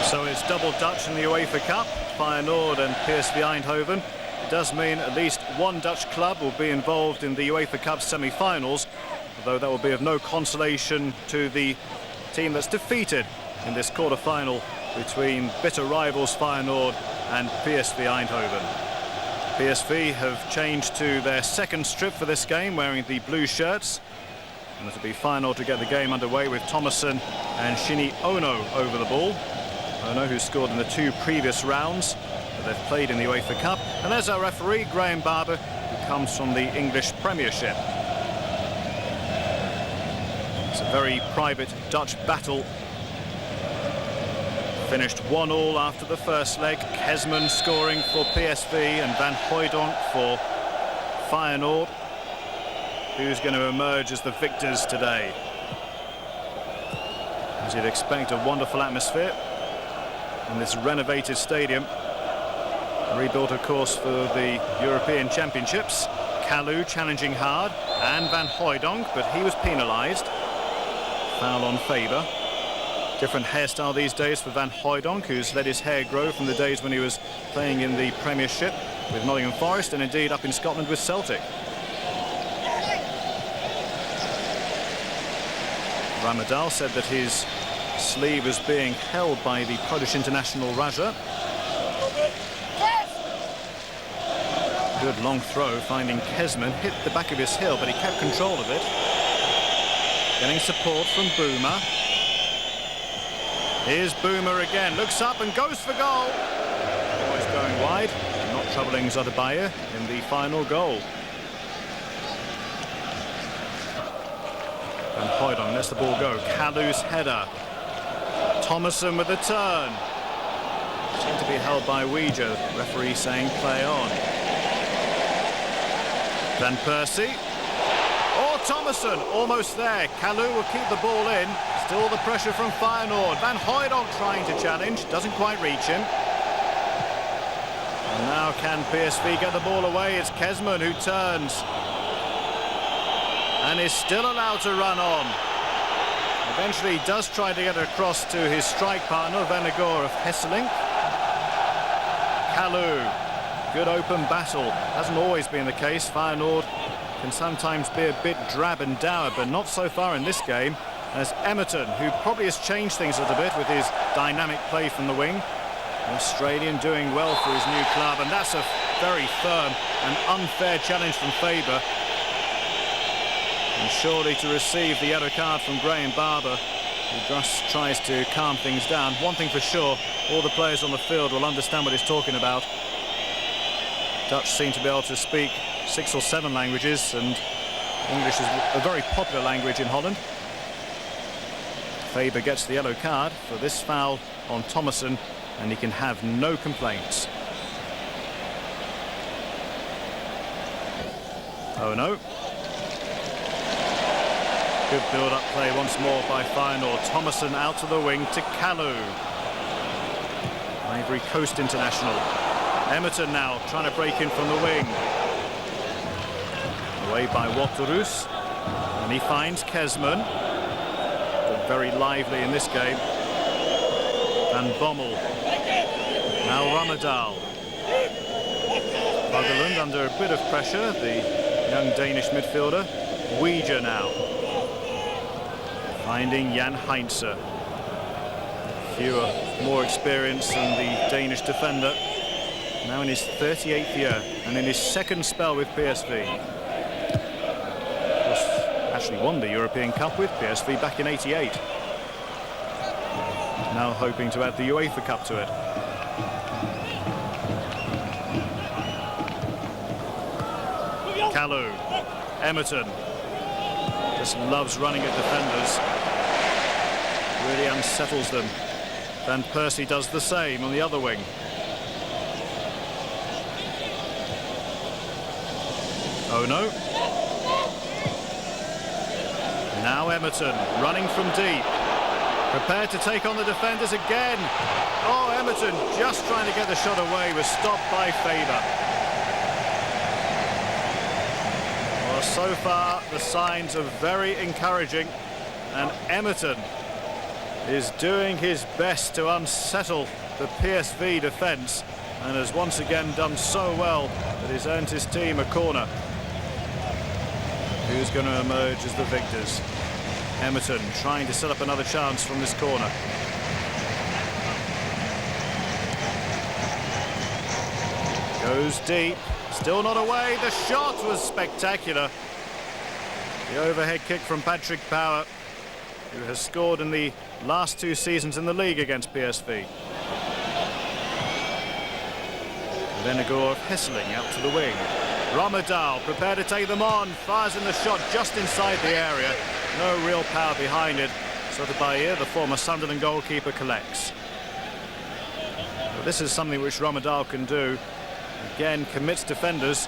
So it's double Dutch in the UEFA Cup, Feyenoord and PSV Eindhoven. It does mean at least one Dutch club will be involved in the UEFA Cup semi-finals, although that will be of no consolation to the team that's defeated in this quarter-final between bitter rivals Feyenoord and PSV Eindhoven. PSV have changed to their second strip for this game, wearing the blue shirts. And it'll be Feyenoord to get the game underway with Thomason and Shinny Ono over the ball. Ono, who scored in the two previous rounds that they've played in the UEFA Cup. And there's our referee, Graham Barber, who comes from the English Premiership. It's a very private Dutch battle. Finished 1-1 after the first leg. Kesman scoring for PSV and Van Hooijdonk for Feyenoord. Who's going to emerge as the victors today? As you'd expect, a wonderful atmosphere in this renovated stadium. Rebuilt, of course, for the European Championships. Kalou challenging hard, and Van Hooijdonk, but he was penalised. Foul on Faber. Different hairstyle these days for Van Hooijdonk, who's let his hair grow from the days when he was playing in the Premiership with Nottingham Forest and indeed up in Scotland with Celtic. Ramadal said that his sleeve was being held by the Polish international Raja. Good long throw, finding Kesman, hit the back of his heel, but he kept control of it. Getting support from Boomer. Here's Boomer again, looks up and goes for goal. Always going wide, not troubling Zadabaye in the final goal. Van Hooijdonk lets the ball go. Kalou's header. Thomason with the turn. Seemed to be held by Ouija. Referee saying play on. Van Persie. Oh, Thomason almost there. Kalou will keep the ball in. Still the pressure from Feyenoord. Van Hooijdonk trying to challenge. Doesn't quite reach him. And now can PSV get the ball away? It's Kesman who turns. And is still allowed to run on. Eventually he does try to get across to his strike partner, Vennegoor of Hesselink. Kalou, good open battle. Hasn't always been the case. Feyenoord can sometimes be a bit drab and dour, but not so far in this game. As Emerton, who probably has changed things a little bit with his dynamic play from the wing. An Australian doing well for his new club, and that's a very firm and unfair challenge from Faber. And surely to receive the yellow card from Graham Barber, who just tries to calm things down. One thing for sure, all the players on the field will understand what he's talking about. Dutch seem to be able to speak 6 or 7 languages, and English is a very popular language in Holland. Faber gets the yellow card for this foul on Thomason, and he can have no complaints. Oh no. Good build-up play once more by Feyenoord. Thomason out to the wing to Kalou. Ivory Coast international. Emerton now trying to break in from the wing. Away by Waterus. And he finds Kesman. But very lively in this game. Van Bommel. Now Ramadal. Buggerland under a bit of pressure. The young Danish midfielder. Ouija now. Finding Jan Heinze. Fewer, more experience than the Danish defender. Now in his 38th year and in his second spell with PSV. Of course, actually won the European Cup with PSV back in '88. Now hoping to add the UEFA Cup to it. Kalou. Emerton. Just loves running at defenders. Really unsettles them. Van Persie does the same on the other wing. Oh no. Now Emerton running from deep. Prepared to take on the defenders again. Oh, Emerton just trying to get the shot away, was stopped by Faber. Well, so far the signs are very encouraging, and Emerton is doing his best to unsettle the PSV defence and has once again done so well that he's earned his team a corner. Who's going to emerge as the victors? Emerton trying to set up another chance from this corner. Goes deep, still not away. The shot was spectacular. The overhead kick from Patrick Power, who has scored in the last 2 seasons in the league against PSV. Venegor of Hesseling out to the wing. Ramadal prepared to take them on, fires in the shot just inside the area. No real power behind it. Sotomayor, the former Sunderland goalkeeper, collects. Well, this is something which Ramadal can do. Again, commits defenders.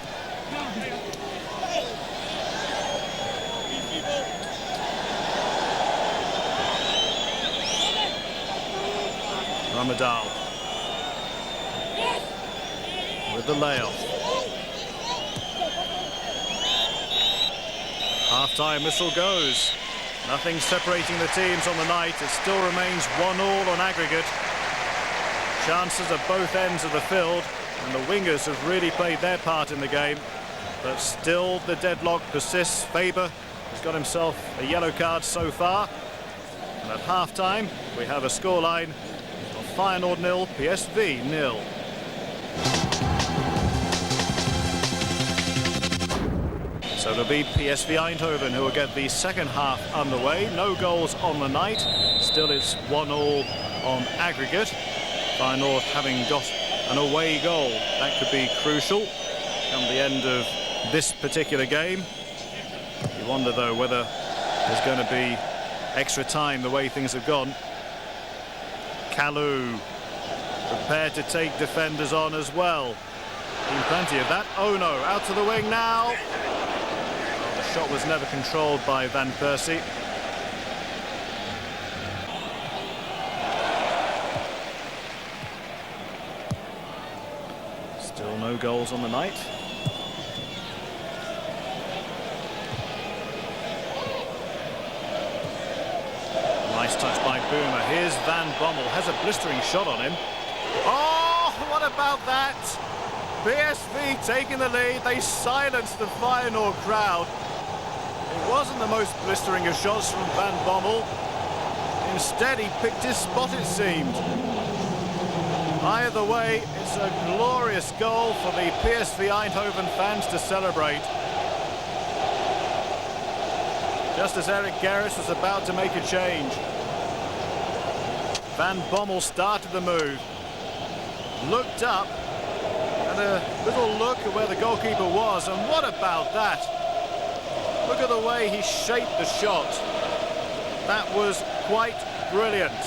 Ramadal with the layoff. Half-time whistle goes. Nothing separating the teams on the night. It still remains 1-1 on aggregate. Chances at both ends of the field, and the wingers have really played their part in the game. But still the deadlock persists. Faber has got himself a yellow card so far. And at half-time, we have a scoreline of Feyenoord 0, PSV 0. So it'll be PSV Eindhoven who will get the second half underway. No goals on the night. Still it's 1-1 on aggregate. Feyenoord having got an away goal. That could be crucial come the end of this particular game. You wonder though whether there's going to be extra time the way things have gone. Kalu prepared to take defenders on as well. Been plenty of that. Oh no, out to the wing now. The shot was never controlled by Van Persie. Still no goals on the night. Nice touch by Boomer. Here's Van Bommel. Has a blistering shot on him. Oh, what about that? PSV taking the lead. They silenced the Feyenoord crowd. It wasn't the most blistering of shots from Van Bommel. Instead, he picked his spot, it seemed. Either way, it's a glorious goal for the PSV Eindhoven fans to celebrate. Just as Eric Garris was about to make a change. Van Bommel started the move. Looked up, and a little look at where the goalkeeper was, and what about that? Look at the way he shaped the shot. That was quite brilliant.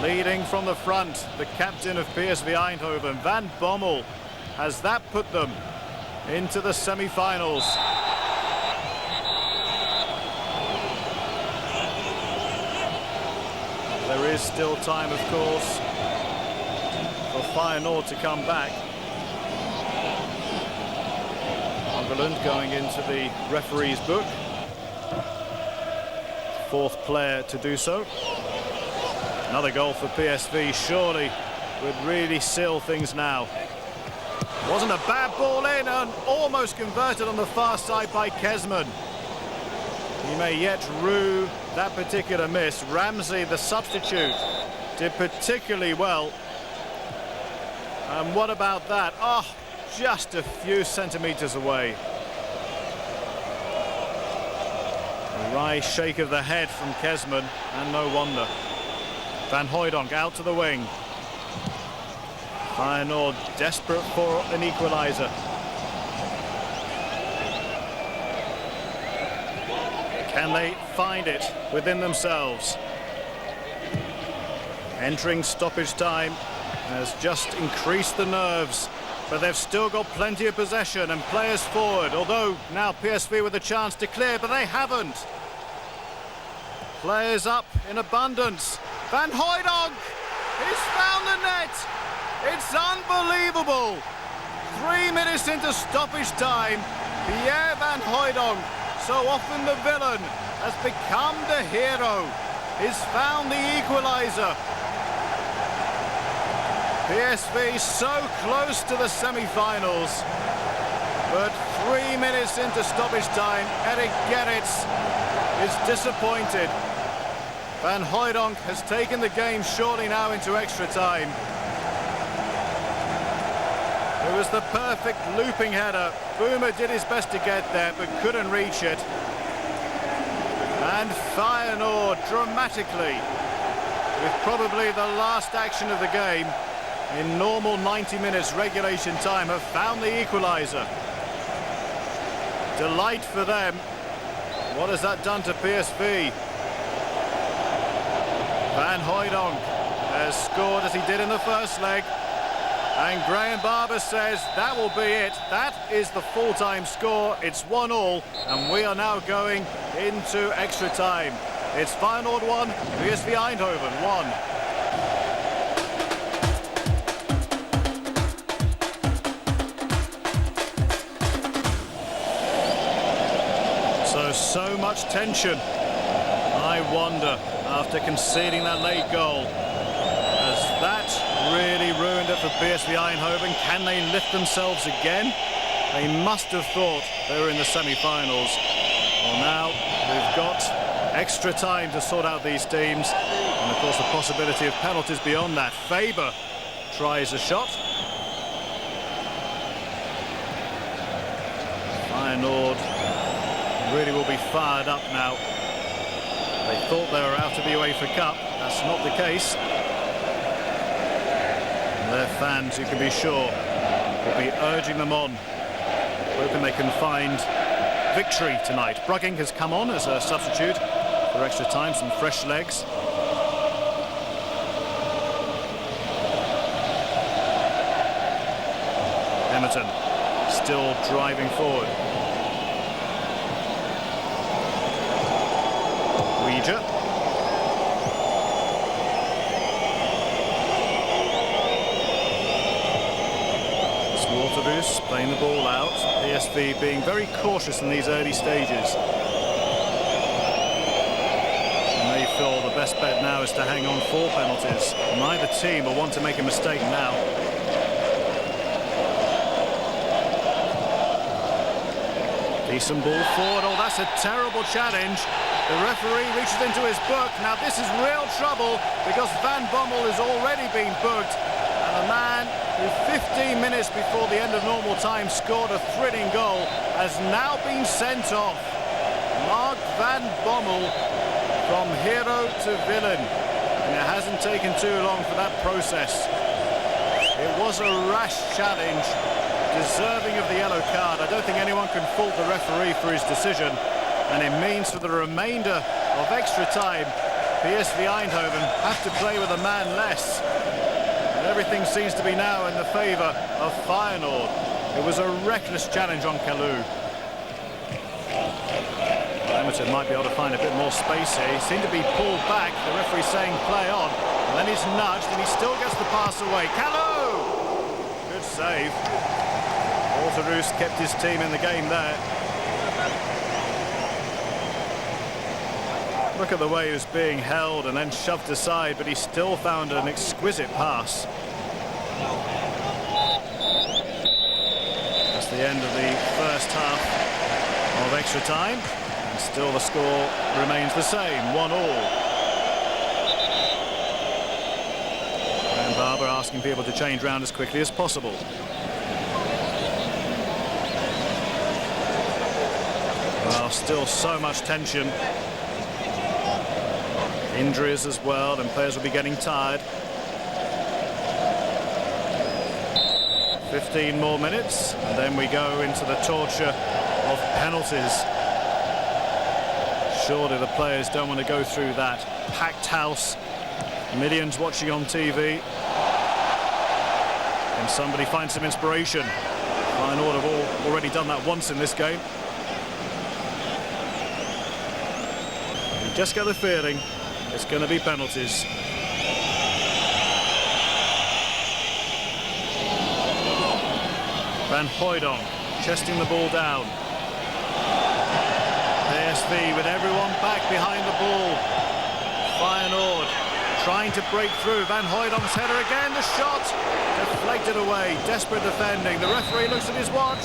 Leading from the front, the captain of PSV Eindhoven, Van Bommel. Has that put them into the semi-finals? There is still time, of course, for Feyenoord to come back. Sunderland going into the referee's book. Fourth player to do so. Another goal for PSV surely would really seal things now. Wasn't a bad ball in and almost converted on the far side by Kezman. He may yet rue that particular miss. Ramsey, the substitute, did particularly well. And what about that? Oh, just a few centimetres away. A wry shake of the head from Kezman, and no wonder. Van Hooijdonk out to the wing. Feyenoord desperate for an equaliser. Can they find it within themselves? Entering stoppage time has just increased the nerves, but they've still got plenty of possession and players forward, although now PSV with a chance to clear, but they haven't. Players up in abundance. Van Hooijdonk, he's found the net. It's unbelievable. 3 minutes into stoppage time, Pierre Van Hooijdonk, so often the villain, has become the hero. He's found the equaliser. PSV so close to the semi-finals. But 3 minutes into stoppage time, Eric Gerrits is disappointed. Van Hooijdonk has taken the game surely now into extra time. It was the perfect looping header. Boomer did his best to get there, but couldn't reach it. And Feyenoord, dramatically, with probably the last action of the game, in normal 90 minutes regulation time, have found the equaliser. Delight for them. What has that done to PSV? Van Hooijdonk has scored as he did in the first leg. And Graham Barber says that will be it. That is the full-time score. It's 1-1, and we are now going into extra time. It's Feyenoord 1, PSV Eindhoven 1. So much tension. I wonder, after conceding that late goal, has that really ruined it for PSV Eindhoven? Can they lift themselves again? They must have thought they were in the semi-finals. Well, now we've got extra time to sort out these teams, and of course the possibility of penalties beyond that. Faber tries a shot. Feyenoord really will be fired up now. They thought they were out of the UEFA Cup. That's not the case. And their fans, you can be sure, will be urging them on, hoping they can find victory tonight. Brugging has come on as a substitute for extra time, some fresh legs. Emerton still driving forward. Waterloos playing the ball out. PSV being very cautious in these early stages. And they feel the best bet now is to hang on 4 penalties. Neither team will want to make a mistake now. Decent ball forward. Oh, that's a terrible challenge. The referee reaches into his book. Now this is real trouble because Van Bommel has already been booked. And the man who 15 minutes before the end of normal time scored a thrilling goal has now been sent off. Mark Van Bommel from hero to villain. And it hasn't taken too long for that process. It was a rash challenge, deserving of the yellow card. I don't think anyone can fault the referee for his decision. And it means for the remainder of extra time, PSV Eindhoven have to play with a man less. And everything seems to be now in the favour of Feyenoord. It was a reckless challenge on Kalou. Emerton might be able to find a bit more space here. He seemed to be pulled back. The referee saying play on. And then he's nudged and he still gets the pass away. Kalou! Good save. Waterloos kept his team in the game there. Look at the way he was being held and then shoved aside, but he still found an exquisite pass. That's the end of the first half of extra time. And still the score remains the same, 1-1. And Barber asking people to change round as quickly as possible. Well, still so much tension. Injuries as well, and players will be getting tired. 15 more minutes, and then we go into the torture of penalties. Surely the players don't want to go through that. Packed house, millions watching on TV. Can somebody find some inspiration? Feyenoord have already done that once in this game. You just get the feeling it's going to be penalties. Van Hooijdonk chesting the ball down. PSV with everyone back behind the ball. Feyenoord trying to break through. Van Hooydonk's header again. The shot deflected away. Desperate defending. The referee looks at his watch.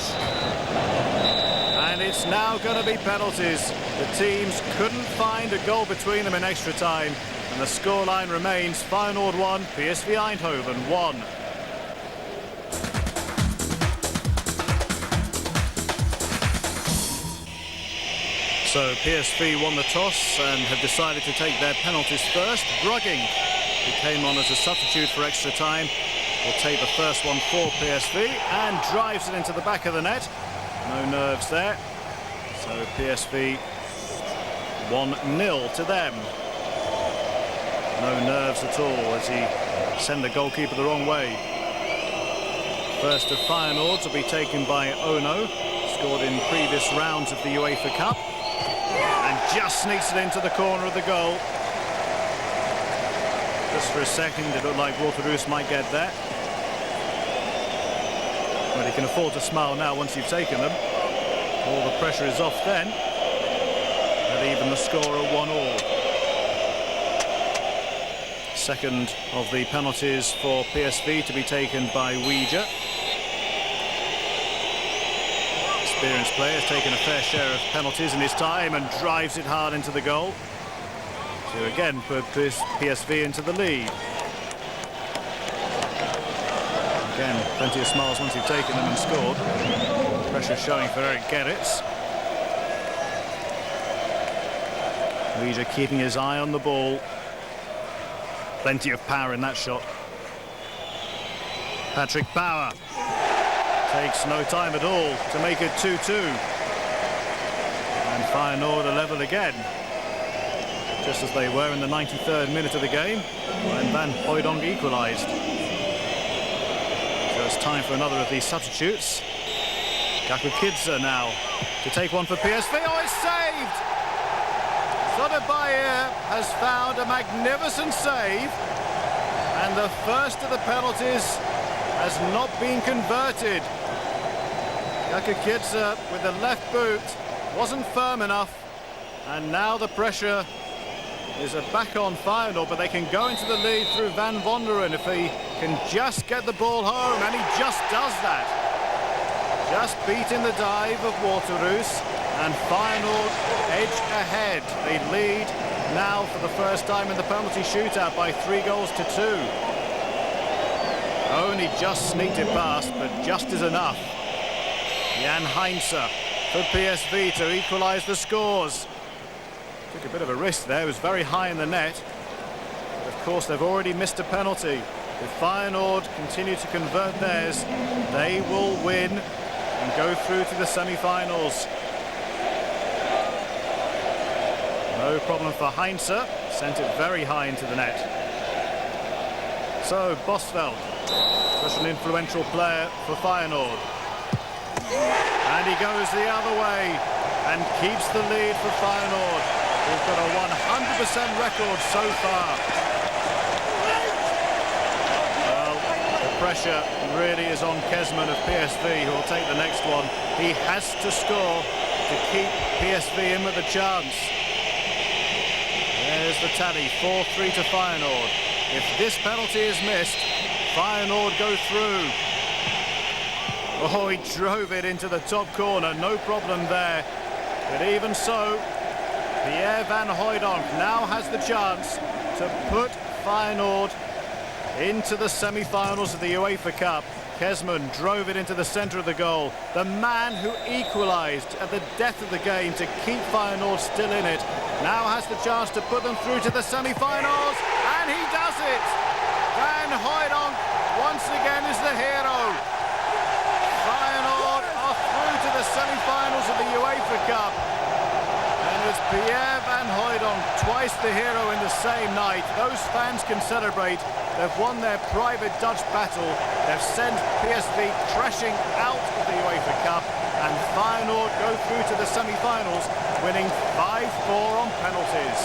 And it's now going to be penalties. The teams couldn't find a goal between them in extra time. And the scoreline remains Feyenoord 1, PSV Eindhoven 1. So PSV won the toss and have decided to take their penalties first. Brugging, who came on as a substitute for extra time, will take the first one for PSV and drives it into the back of the net. No nerves there. So PSV 1-0 to them. No nerves at all as he sent the goalkeeper the wrong way. First of Feyenoord's will be taken by Ono, scored in previous rounds of the UEFA Cup. And just sneaks it into the corner of the goal. Just for a second, it looked like Waterreus might get that. But he can afford to smile now once you've taken them. All the pressure is off then. And even the score at 1-1. Second of the penalties for PSV to be taken by Weija. Experienced player has taken a fair share of penalties in his time and drives it hard into the goal to again put PSV into the lead. Again, plenty of smiles once you've taken them and scored. Pressure showing for Eric Gerrits. Weija keeping his eye on the ball. Plenty of power in that shot. Patrick Bauer takes no time at all to make it 2-2. And Feyenoord are level again, just as they were in the 93rd minute of the game when Van Hooijdonk equalised. So it's time for another of these substitutes. Gakukidze now to take one for PSV. Oh, it's saved! Soderbayer has found a magnificent save, and the first of the penalties has not been converted. Gakukidze with the left boot wasn't firm enough, and now the pressure is back on Feyenoord, but they can go into the lead through Van Wonderen if he can just get the ball home, and he just does that. Just beating the dive of Waterreus, and Feyenoord edge ahead. They lead now for the first time in the penalty shootout by 3-2. Only just sneaked it past, but just is enough. Jan Heinze for PSV to equalise the scores. Took a bit of a risk there, it was very high in the net. But of course they've already missed a penalty. If Feyenoord continue to convert theirs, they will win and go through to the semi-finals. No problem for Heinze, sent it very high into the net. So Bosveld, such an influential player for Feyenoord. And he goes the other way and keeps the lead for Feyenoord. We've got a 100% record so far. Well, the pressure really is on Kezman of PSV, who will take the next one. He has to score to keep PSV in with a chance. There's the tally, 4-3 to Feyenoord. If this penalty is missed, Feyenoord go through. Oh, he drove it into the top corner, no problem there. But even so, Pierre Van Hooijdonk now has the chance to put Feyenoord into the semi-finals of the UEFA Cup. Kezman drove it into the centre of the goal. The man who equalised at the death of the game to keep Feyenoord still in it now has the chance to put them through to the semi-finals, and he does it! Van Hooijdonk once again is the hero. Feyenoord are through to the semi-finals of the UEFA Cup. And it's Pierre Van Hooijdonk, twice the hero in the same night. Those fans can celebrate. They've won their private Dutch battle. They've sent PSV crashing out of the UEFA Cup. And Feyenoord go through to the semi-finals, winning 5-4 on penalties.